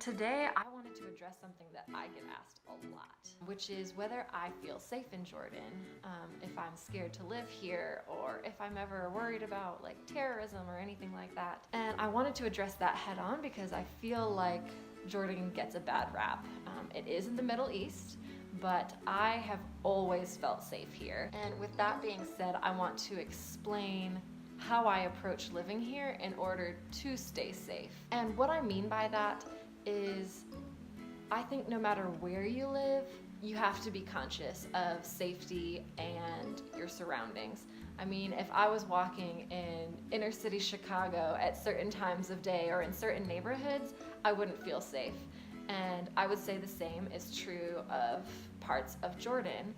today I wanted to address something that I get asked a lot, which is whether I feel safe in Jordan, if I'm scared to live here, or if I'm ever worried about like terrorism or anything like that. And I wanted to address that head on because I feel like Jordan gets a bad rap. It is in the Middle East, but I have always felt safe here. And with that being said, I want to explain how I approach living here in order to stay safe. And what I mean by that is I think no matter where you live, you have to be conscious of safety and your surroundings. I mean, if I was walking in inner city Chicago at certain times of day or in certain neighborhoods, I wouldn't feel safe. And I would say the same is true of parts of Jordan.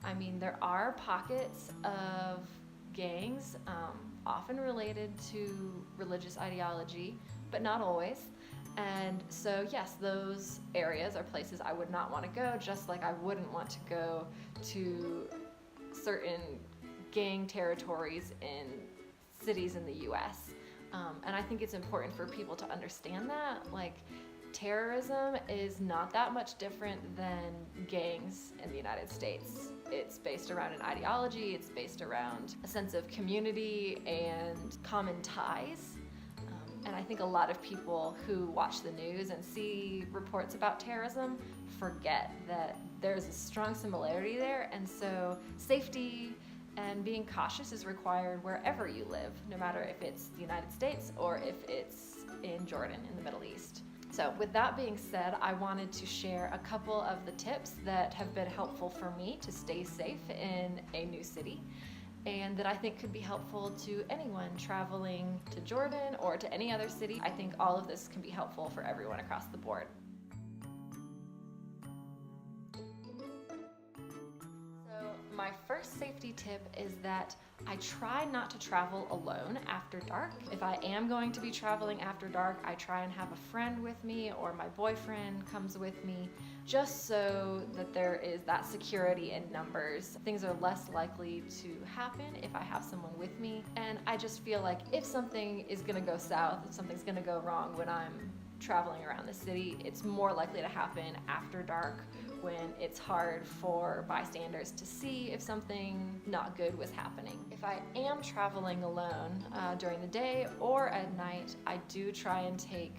I mean, there are pockets of gangs, often related to religious ideology, but not always. And so yes, those areas are places I would not want to go, just like I wouldn't want to go to certain gang territories in cities in the US. And I think it's important for people to understand that, like, terrorism is not that much different than gangs in the United States. It's based around an ideology, it's based around a sense of community and common ties. And I think a lot of people who watch the news and see reports about terrorism forget that there's a strong similarity there, and so safety and being cautious is required wherever you live, no matter if it's the United States or if it's in Jordan in the Middle East. So with that being said, I wanted to share a couple of the tips that have been helpful for me to stay safe in a new city, and that I think could be helpful to anyone traveling to Jordan or to any other city. I think all of this can be helpful for everyone across the board. My first safety tip is that I try not to travel alone after dark. If I am going to be traveling after dark, I try and have a friend with me or my boyfriend comes with me, just so that there is that security in numbers. Things are less likely to happen if I have someone with me. And I just feel like if something is gonna go south, if something's gonna go wrong when I'm traveling around the city, it's more likely to happen after dark, when it's hard for bystanders to see if something not good was happening. If I am traveling alone during the day or at night, I do try and take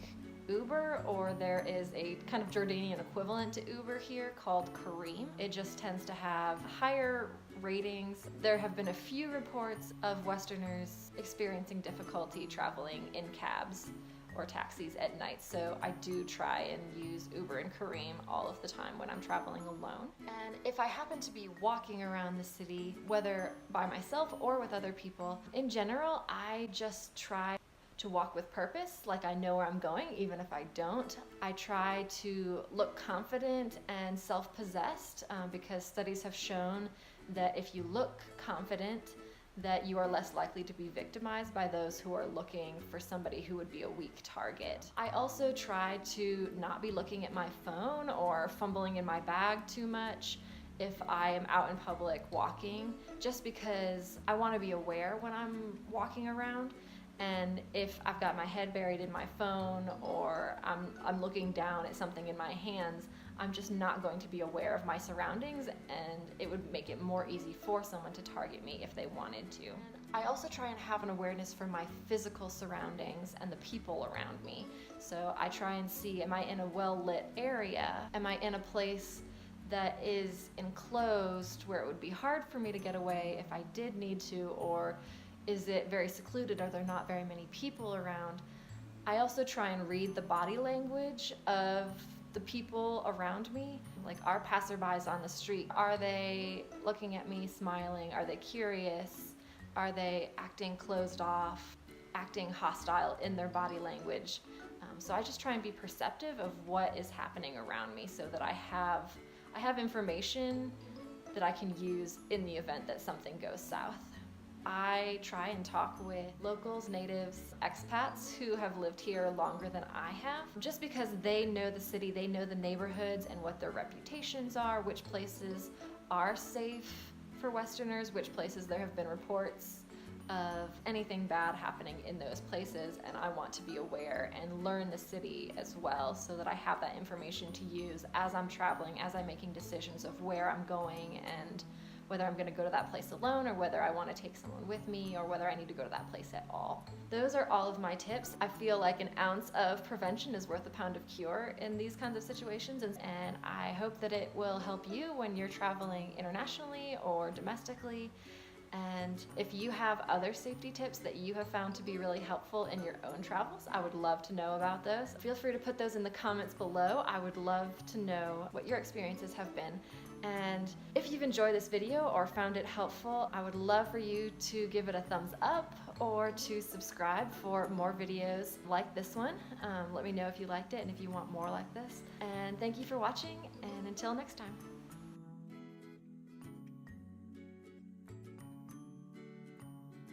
Uber, or there is a kind of Jordanian equivalent to Uber here called Kareem. It just tends to have higher ratings. There have been a few reports of Westerners experiencing difficulty traveling in cabs or taxis at night, so I do try and use Uber and Kareem all of the time when I'm traveling alone. And if I happen to be walking around the city, whether by myself or with other people, in general, I just try to walk with purpose, like I know where I'm going, even if I don't. I try to look confident and self-possessed, because studies have shown that if you look confident, that you are less likely to be victimized by those who are looking for somebody who would be a weak target. I also try to not be looking at my phone or fumbling in my bag too much if I am out in public walking, just because I want to be aware when I'm walking around. And if I've got my head buried in my phone or I'm looking down at something in my hands, I'm just not going to be aware of my surroundings, and it would make it more easy for someone to target me if they wanted to. I also try and have an awareness for my physical surroundings and the people around me. So I try and see, am I in a well-lit area? Am I in a place that is enclosed where it would be hard for me to get away if I did need to, or is it very secluded? Are there not very many people around? I also try and read the body language of the people around me. Like, are passerbys on the street, are they looking at me smiling? Are they curious? Are they acting closed off, acting hostile in their body language? So I just try and be perceptive of what is happening around me, so that I have information that I can use in the event that something goes south. I try and talk with locals, natives, expats who have lived here longer than I have, just because they know the city, they know the neighborhoods and what their reputations are, which places are safe for Westerners, which places there have been reports of anything bad happening in those places, and I want to be aware and learn the city as well so that I have that information to use as I'm traveling, as I'm making decisions of where I'm going and whether I'm going to go to that place alone or whether I want to take someone with me or whether I need to go to that place at all. Those are all of my tips. I feel like an ounce of prevention is worth a pound of cure in these kinds of situations, and I hope that it will help you when you're traveling internationally or domestically. And if you have other safety tips that you have found to be really helpful in your own travels, I would love to know about those. Feel free to put those in the comments below. I would love to know what your experiences have been. And if you've enjoyed this video or found it helpful, I would love for you to give it a thumbs up or to subscribe for more videos like this one. Let me know if you liked it and if you want more like this. And thank you for watching, and until next time.